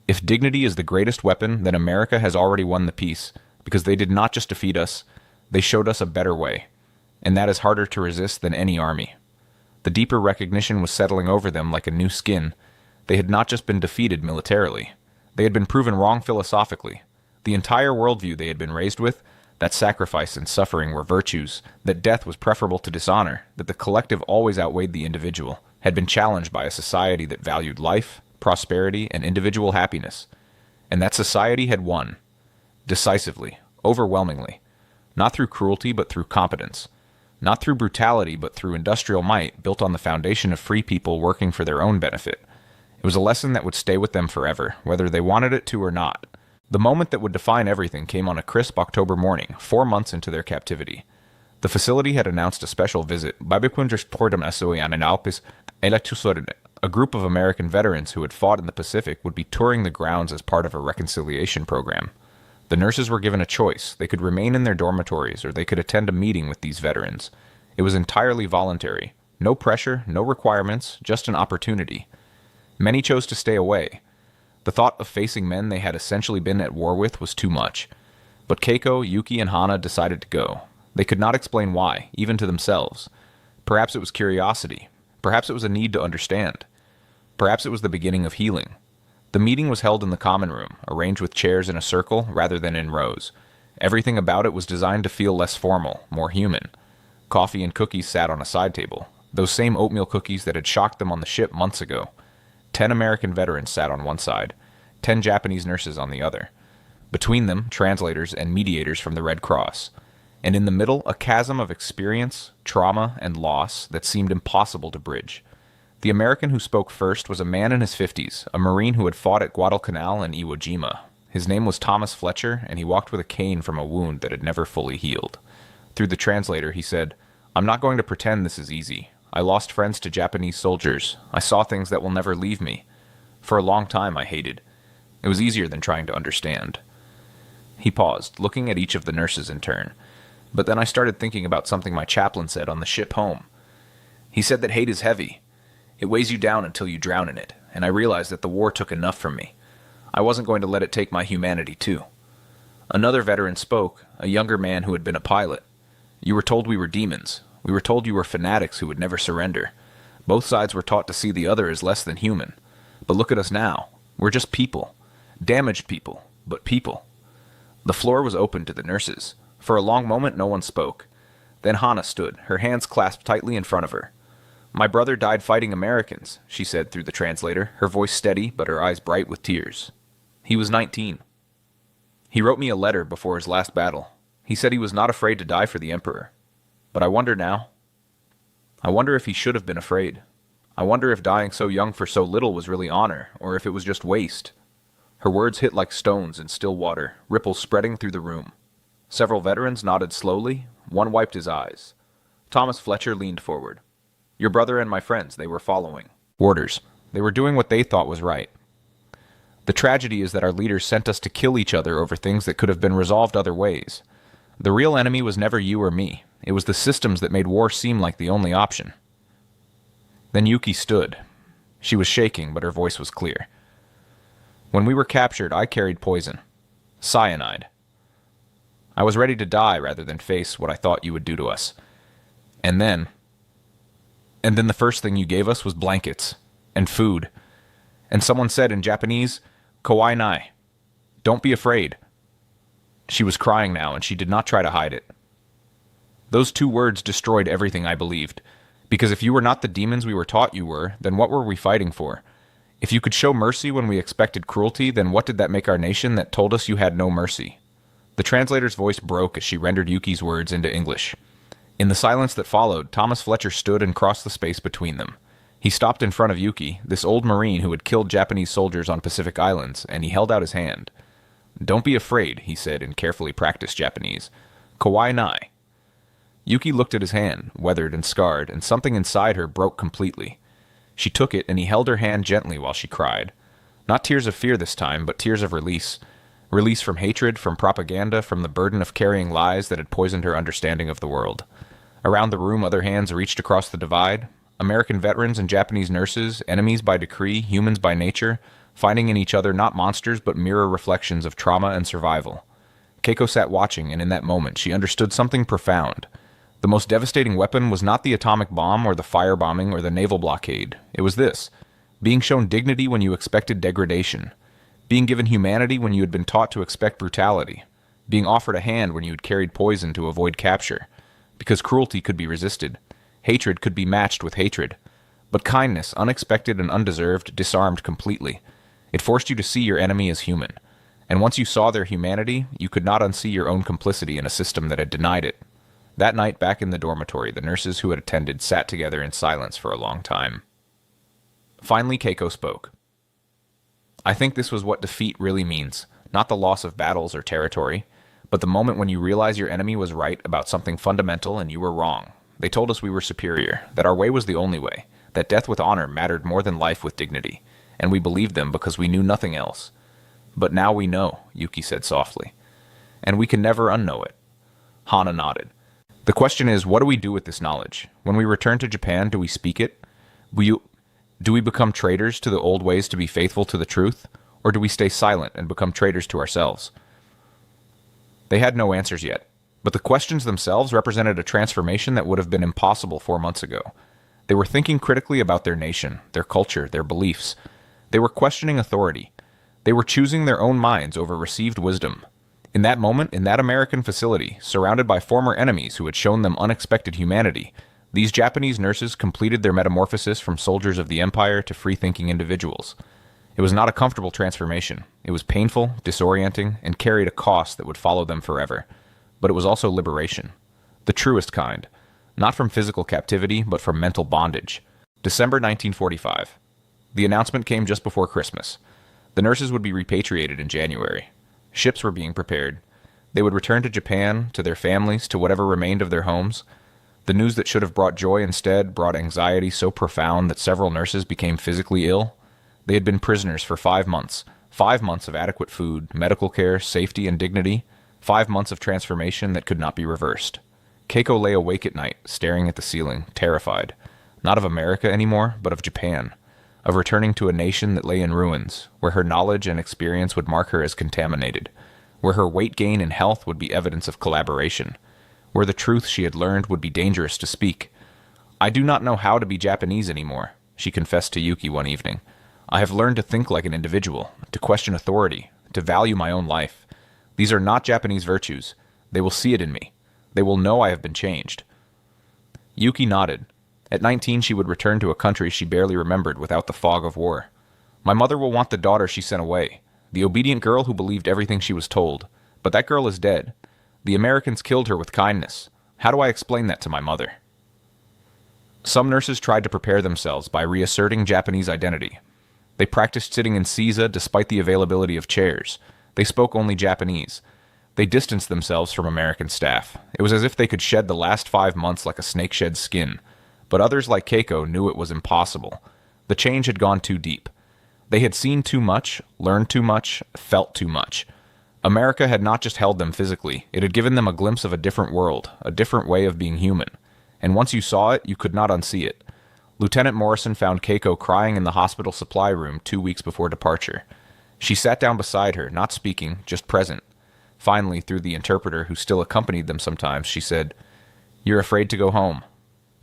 "If dignity is the greatest weapon, then America has already won the peace, because they did not just defeat us, they showed us a better way. And that is harder to resist than any army." The deeper recognition was settling over them like a new skin. They had not just been defeated militarily. They had been proven wrong philosophically. The entire worldview they had been raised with, that sacrifice and suffering were virtues, that death was preferable to dishonor, that the collective always outweighed the individual, had been challenged by a society that valued life, prosperity, and individual happiness. And that society had won. Decisively, overwhelmingly. Not through cruelty, but through competence. Not through brutality, but through industrial might, built on the foundation of free people working for their own benefit. It was a lesson that would stay with them forever, whether they wanted it to or not. The moment that would define everything came on a crisp October morning, 4 months into their captivity. The facility had announced a special visit. A group of American veterans who had fought in the Pacific would be touring the grounds as part of a reconciliation program. The nurses were given a choice. They could remain in their dormitories, or they could attend a meeting with these veterans. It was entirely voluntary. No pressure, no requirements, just an opportunity. Many chose to stay away. The thought of facing men they had essentially been at war with was too much. But Keiko, Yuki, and Hana decided to go. They could not explain why, even to themselves. Perhaps it was curiosity. Perhaps it was a need to understand. Perhaps it was the beginning of healing. The meeting was held in the common room, arranged with chairs in a circle rather than in rows. Everything about it was designed to feel less formal, more human. Coffee and cookies sat on a side table, those same oatmeal cookies that had shocked them on the ship months ago. 10 American veterans sat on one side, 10 Japanese nurses on the other. Between them, translators and mediators from the Red Cross. And in the middle, a chasm of experience, trauma, and loss that seemed impossible to bridge. The American who spoke first was a man in his 50s, a Marine who had fought at Guadalcanal and Iwo Jima. His name was Thomas Fletcher, and he walked with a cane from a wound that had never fully healed. Through the translator, he said, "I'm not going to pretend this is easy. I lost friends to Japanese soldiers. I saw things that will never leave me. For a long time, I hated. It was easier than trying to understand." He paused, looking at each of the nurses in turn. "But then I started thinking about something my chaplain said on the ship home. He said that hate is heavy. It weighs you down until you drown in it, and I realized that the war took enough from me. I wasn't going to let it take my humanity, too." Another veteran spoke, a younger man who had been a pilot. "You were told we were demons. We were told you were fanatics who would never surrender. Both sides were taught to see the other as less than human. But look at us now. We're just people. Damaged people, but people." The floor was open to the nurses. For a long moment, no one spoke. Then Hana stood, her hands clasped tightly in front of her. "My brother died fighting Americans," she said through the translator, her voice steady but her eyes bright with tears. "He was 19. He wrote me a letter before his last battle. He said he was not afraid to die for the Emperor. But I wonder now. I wonder if he should have been afraid. I wonder if dying so young for so little was really honor, or if it was just waste." Her words hit like stones in still water, ripples spreading through the room. Several veterans nodded slowly. One wiped his eyes. Thomas Fletcher leaned forward. Your brother and my friends, they were following orders. They were doing what they thought was right. The tragedy is that our leaders sent us to kill each other over things that could have been resolved other ways. The real enemy was never you or me. It was the systems that made war seem like the only option. Then Yuki stood. She was shaking, but her voice was clear. When we were captured, I carried poison. Cyanide. I was ready to die rather than face what I thought you would do to us. And then the first thing you gave us was blankets and food. And someone said in Japanese, "Kawai nai." Don't be afraid. She was crying now, and she did not try to hide it. Those 2 words destroyed everything I believed. Because if you were not the demons we were taught you were, then what were we fighting for? If you could show mercy when we expected cruelty, then what did that make our nation that told us you had no mercy? The translator's voice broke as she rendered Yuki's words into English. In the silence that followed, Thomas Fletcher stood and crossed the space between them. He stopped in front of Yuki, this old Marine who had killed Japanese soldiers on Pacific Islands, and he held out his hand. Don't be afraid, he said in carefully practiced Japanese. Kawai nai. Yuki looked at his hand, weathered and scarred, and something inside her broke completely. She took it, and he held her hand gently while she cried. Not tears of fear this time, but tears of release. Release from hatred, from propaganda, from the burden of carrying lies that had poisoned her understanding of the world. Around the room, other hands reached across the divide. American veterans and Japanese nurses, enemies by decree, humans by nature, finding in each other not monsters but mirror reflections of trauma and survival. Keiko sat watching, and in that moment she understood something profound. The most devastating weapon was not the atomic bomb or the firebombing or the naval blockade. It was this: being shown dignity when you expected degradation. Being given humanity when you had been taught to expect brutality. Being offered a hand when you had carried poison to avoid capture. Because cruelty could be resisted. Hatred could be matched with hatred. But kindness, unexpected and undeserved, disarmed completely. It forced you to see your enemy as human. And once you saw their humanity, you could not unsee your own complicity in a system that had denied it. That night, back in the dormitory, the nurses who had attended sat together in silence for a long time. Finally, Keiko spoke. I think this was what defeat really means. Not the loss of battles or territory, but the moment when you realize your enemy was right about something fundamental and you were wrong. They told us we were superior, that our way was the only way, that death with honor mattered more than life with dignity, and we believed them because we knew nothing else. But now we know, Yuki said softly, and we can never unknow it. Hana nodded. The question is, what do we do with this knowledge? When we return to Japan, do we speak it? Do we become traitors to the old ways to be faithful to the truth? Or do we stay silent and become traitors to ourselves? They had no answers yet, but the questions themselves represented a transformation that would have been impossible 4 months ago. They were thinking critically about their nation, their culture, their beliefs. They were questioning authority. They were choosing their own minds over received wisdom. In that moment, in that American facility, surrounded by former enemies who had shown them unexpected humanity, these Japanese nurses completed their metamorphosis from soldiers of the empire to free-thinking individuals. It was not a comfortable transformation. It was painful, disorienting, and carried a cost that would follow them forever. But it was also liberation. The truest kind. Not from physical captivity, but from mental bondage. December 1945. The announcement came just before Christmas. The nurses would be repatriated in January. Ships were being prepared. They would return to Japan, to their families, to whatever remained of their homes. The news that should have brought joy instead brought anxiety so profound that several nurses became physically ill. They had been prisoners for 5 months. 5 months of adequate food, medical care, safety, and dignity. 5 months of transformation that could not be reversed. Keiko lay awake at night, staring at the ceiling, terrified. Not of America anymore, but of Japan. Of returning to a nation that lay in ruins, where her knowledge and experience would mark her as contaminated, where her weight gain and health would be evidence of collaboration, where the truth she had learned would be dangerous to speak. I do not know how to be Japanese anymore, she confessed to Yuki one evening. I have learned to think like an individual, to question authority, to value my own life. These are not Japanese virtues. They will see it in me. They will know I have been changed. Yuki nodded. At 19, she would return to a country she barely remembered without the fog of war. My mother will want the daughter she sent away, the obedient girl who believed everything she was told. But that girl is dead. The Americans killed her with kindness. How do I explain that to my mother? Some nurses tried to prepare themselves by reasserting Japanese identity. They practiced sitting in seiza despite the availability of chairs. They spoke only Japanese. They distanced themselves from American staff. It was as if they could shed the last 5 months like a snake sheds skin. But others like Keiko knew it was impossible. The change had gone too deep. They had seen too much, learned too much, felt too much. America had not just held them physically, it had given them a glimpse of a different world, a different way of being human. And once you saw it, you could not unsee it. Lieutenant Morrison found Keiko crying in the hospital supply room 2 weeks before departure. She sat down beside her, not speaking, just present. Finally, through the interpreter who still accompanied them sometimes, she said, "You're afraid to go home."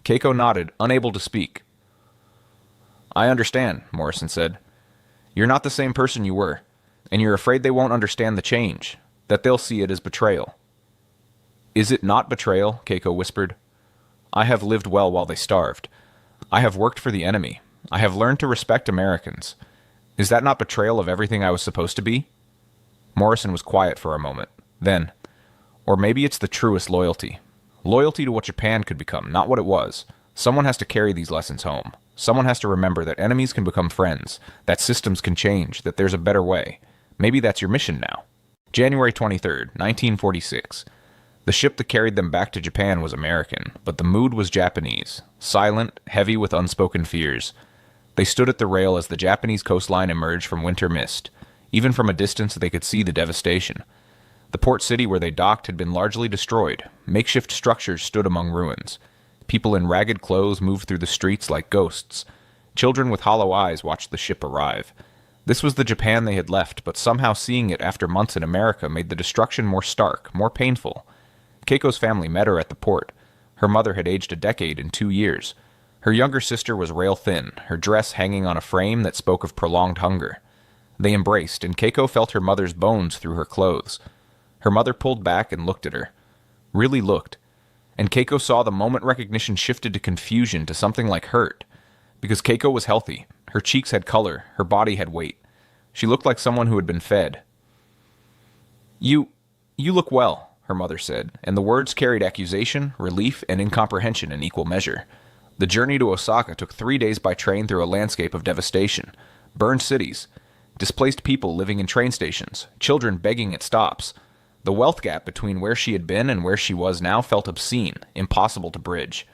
Keiko nodded, unable to speak. "I understand," Morrison said. "You're not the same person you were, and you're afraid they won't understand the change, that they'll see it as betrayal." "Is it not betrayal?" Keiko whispered. "I have lived well while they starved. I have worked for the enemy. I have learned to respect Americans. Is that not betrayal of everything I was supposed to be?" Morrison was quiet for a moment. Then, "Or maybe it's the truest loyalty. Loyalty to what Japan could become, not what it was. Someone has to carry these lessons home. Someone has to remember that enemies can become friends, that systems can change, that there's a better way. Maybe that's your mission now." January 23rd, 1946. The ship that carried them back to Japan was American, but the mood was Japanese, silent, heavy with unspoken fears. They stood at the rail as the Japanese coastline emerged from winter mist. Even from a distance, they could see the devastation. The port city where they docked had been largely destroyed. Makeshift structures stood among ruins. People in ragged clothes moved through the streets like ghosts. Children with hollow eyes watched the ship arrive. This was the Japan they had left, but somehow seeing it after months in America made the destruction more stark, more painful. Keiko's family met her at the port. Her mother had aged a decade in 2 years. Her younger sister was rail-thin, her dress hanging on a frame that spoke of prolonged hunger. They embraced, and Keiko felt her mother's bones through her clothes. Her mother pulled back and looked at her. Really looked. And Keiko saw the moment recognition shifted to confusion, to something like hurt. Because Keiko was healthy. Her cheeks had color, her body had weight. She looked like someone who had been fed. You look well," her mother said, and the words carried accusation, relief, and incomprehension in equal measure. The journey to Osaka took 3 days by train through a landscape of devastation. Burned cities. Displaced people living in train stations. Children begging at stops. The wealth gap between where she had been and where she was now felt obscene, impossible to bridge.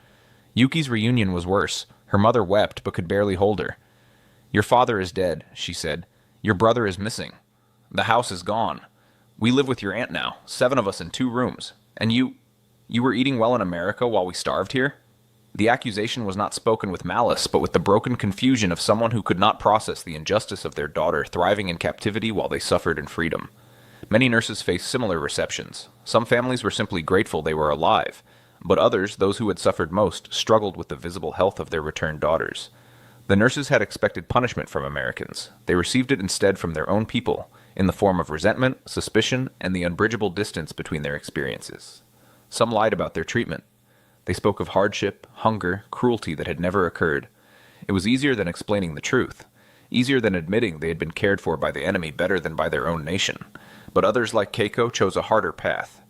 Yuki's reunion was worse. Her mother wept, but could barely hold her. "Your father is dead," she said. "Your brother is missing. The house is gone. We live with your aunt now, 7 of us in 2 rooms. And you were eating well in America while we starved here?" The accusation was not spoken with malice, but with the broken confusion of someone who could not process the injustice of their daughter thriving in captivity while they suffered in freedom. Many nurses faced similar receptions. Some families were simply grateful they were alive, but others, those who had suffered most, struggled with the visible health of their returned daughters. The nurses had expected punishment from Americans. They received it instead from their own people, in the form of resentment, suspicion, and the unbridgeable distance between their experiences. Some lied about their treatment. They spoke of hardship, hunger, cruelty that had never occurred. It was easier than explaining the truth, easier than admitting they had been cared for by the enemy better than by their own nation. But others like Keiko chose a harder path.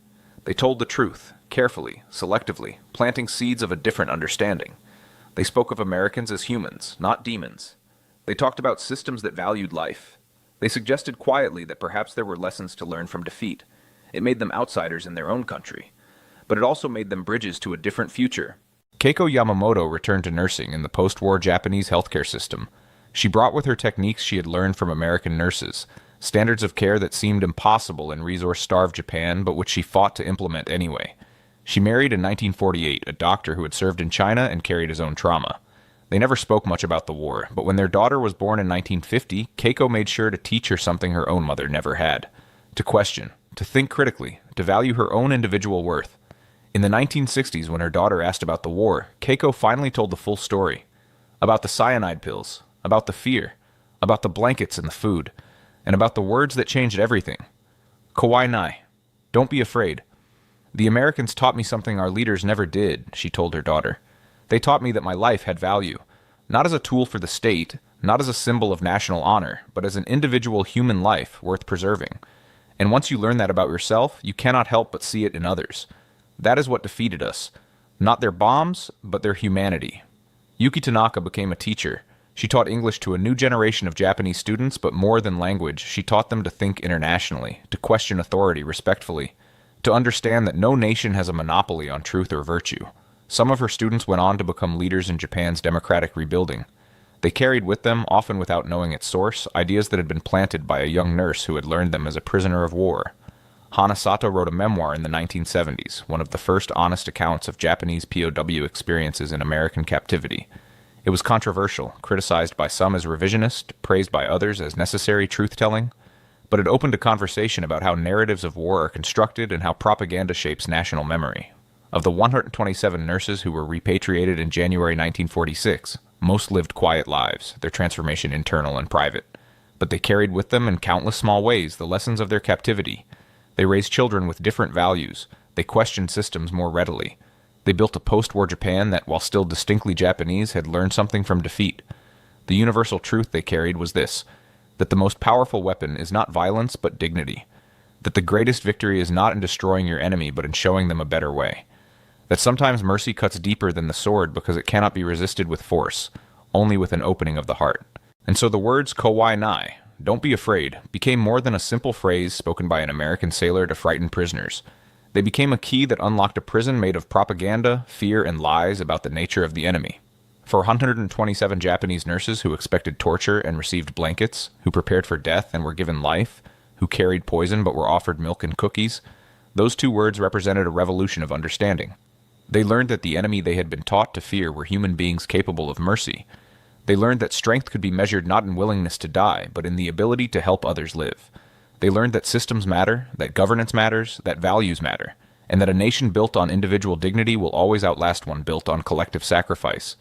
They told the truth, carefully, selectively, planting seeds of a different understanding. They spoke of Americans as humans, not demons. They talked about systems that valued life. They suggested quietly that perhaps there were lessons to learn from defeat. It made them outsiders in their own country. But it also made them bridges to a different future. Keiko Yamamoto returned to nursing in the post-war Japanese healthcare system. She brought with her techniques she had learned from American nurses, standards of care that seemed impossible in resource-starved Japan, but which she fought to implement anyway. She married in 1948 a doctor who had served in China and carried his own trauma. They never spoke much about the war, but when their daughter was born in 1950, Keiko made sure to teach her something her own mother never had. To question, to think critically, to value her own individual worth. In the 1960s, when her daughter asked about the war, Keiko finally told the full story. About the cyanide pills, about the fear, about the blankets and the food, and about the words that changed everything. Kawai nai. Don't be afraid. The Americans taught me something our leaders never did, she told her daughter. They taught me that my life had value, not as a tool for the state, not as a symbol of national honor, but as an individual human life worth preserving. And once you learn that about yourself, you cannot help but see it in others. That is what defeated us. Not their bombs, but their humanity. Yuki Tanaka became a teacher. She taught English to a new generation of Japanese students, but more than language, she taught them to think internationally, to question authority respectfully, to understand that no nation has a monopoly on truth or virtue. Some of her students went on to become leaders in Japan's democratic rebuilding. They carried with them, often without knowing its source, ideas that had been planted by a young nurse who had learned them as a prisoner of war. Hanasato wrote a memoir in the 1970s, one of the first honest accounts of Japanese POW experiences in American captivity. It was controversial, criticized by some as revisionist, praised by others as necessary truth-telling, but it opened a conversation about how narratives of war are constructed and how propaganda shapes national memory. Of the 127 nurses who were repatriated in January 1946, most lived quiet lives, their transformation internal and private. But they carried with them in countless small ways the lessons of their captivity. They raised children with different values. They questioned systems more readily. They built a post-war Japan that, while still distinctly Japanese, had learned something from defeat. The universal truth they carried was this: that the most powerful weapon is not violence but dignity. That the greatest victory is not in destroying your enemy but in showing them a better way. That sometimes mercy cuts deeper than the sword because it cannot be resisted with force, only with an opening of the heart. And so the words "kowai nai," don't be afraid, became more than a simple phrase spoken by an American sailor to frighten prisoners. They became a key that unlocked a prison made of propaganda, fear, and lies about the nature of the enemy. For 127 Japanese nurses who expected torture and received blankets, who prepared for death and were given life, who carried poison but were offered milk and cookies, those two words represented a revolution of understanding. They learned that the enemy they had been taught to fear were human beings capable of mercy. They learned that strength could be measured not in willingness to die, but in the ability to help others live. They learned that systems matter, that governance matters, that values matter, and that a nation built on individual dignity will always outlast one built on collective sacrifice.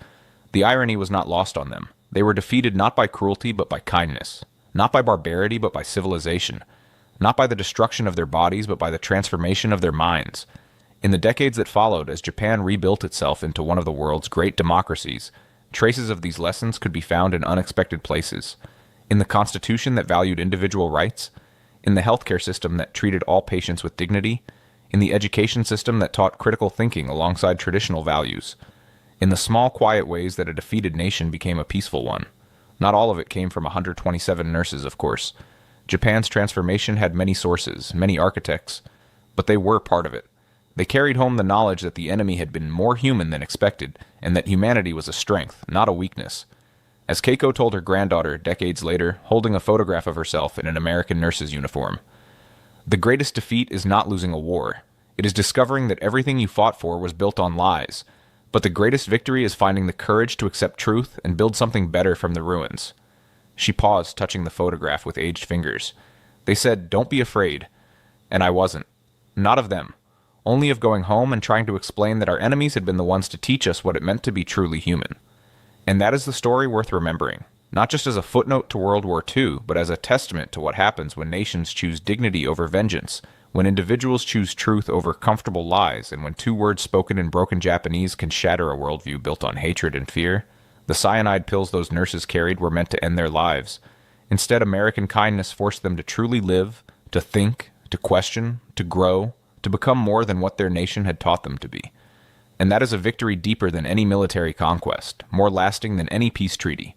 The irony was not lost on them. They were defeated not by cruelty but by kindness, not by barbarity but by civilization, not by the destruction of their bodies but by the transformation of their minds. In the decades that followed, as Japan rebuilt itself into one of the world's great democracies, traces of these lessons could be found in unexpected places. In the constitution that valued individual rights, in the healthcare system that treated all patients with dignity, in the education system that taught critical thinking alongside traditional values, in the small, quiet ways that a defeated nation became a peaceful one. Not all of it came from 127 nurses, of course. Japan's transformation had many sources, many architects, but they were part of it. They carried home the knowledge that the enemy had been more human than expected, and that humanity was a strength, not a weakness. As Keiko told her granddaughter decades later, holding a photograph of herself in an American nurse's uniform, "The greatest defeat is not losing a war. It is discovering that everything you fought for was built on lies. But the greatest victory is finding the courage to accept truth and build something better from the ruins." She paused, touching the photograph with aged fingers. They said, "Don't be afraid." And I wasn't. Not of them. Only of going home and trying to explain that our enemies had been the ones to teach us what it meant to be truly human. And that is the story worth remembering, not just as a footnote to World War II, but as a testament to what happens when nations choose dignity over vengeance, when individuals choose truth over comfortable lies, and when two words spoken in broken Japanese can shatter a worldview built on hatred and fear. The cyanide pills those nurses carried were meant to end their lives. Instead, American kindness forced them to truly live, to think, to question, to grow, to become more than what their nation had taught them to be. And that is a victory deeper than any military conquest, more lasting than any peace treaty.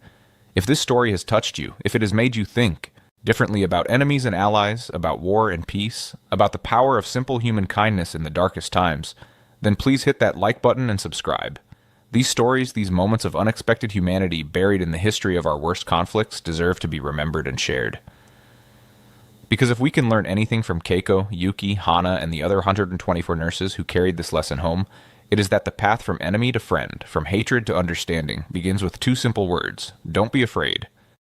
If this story has touched you, if it has made you think differently about enemies and allies, about war and peace, about the power of simple human kindness in the darkest times, then please hit that like button and subscribe. These stories, these moments of unexpected humanity buried in the history of our worst conflicts, deserve to be remembered and shared. Because if we can learn anything from Keiko, Yuki, Hana, and the other 124 nurses who carried this lesson home, it is that the path from enemy to friend, from hatred to understanding, begins with two simple words: don't be afraid.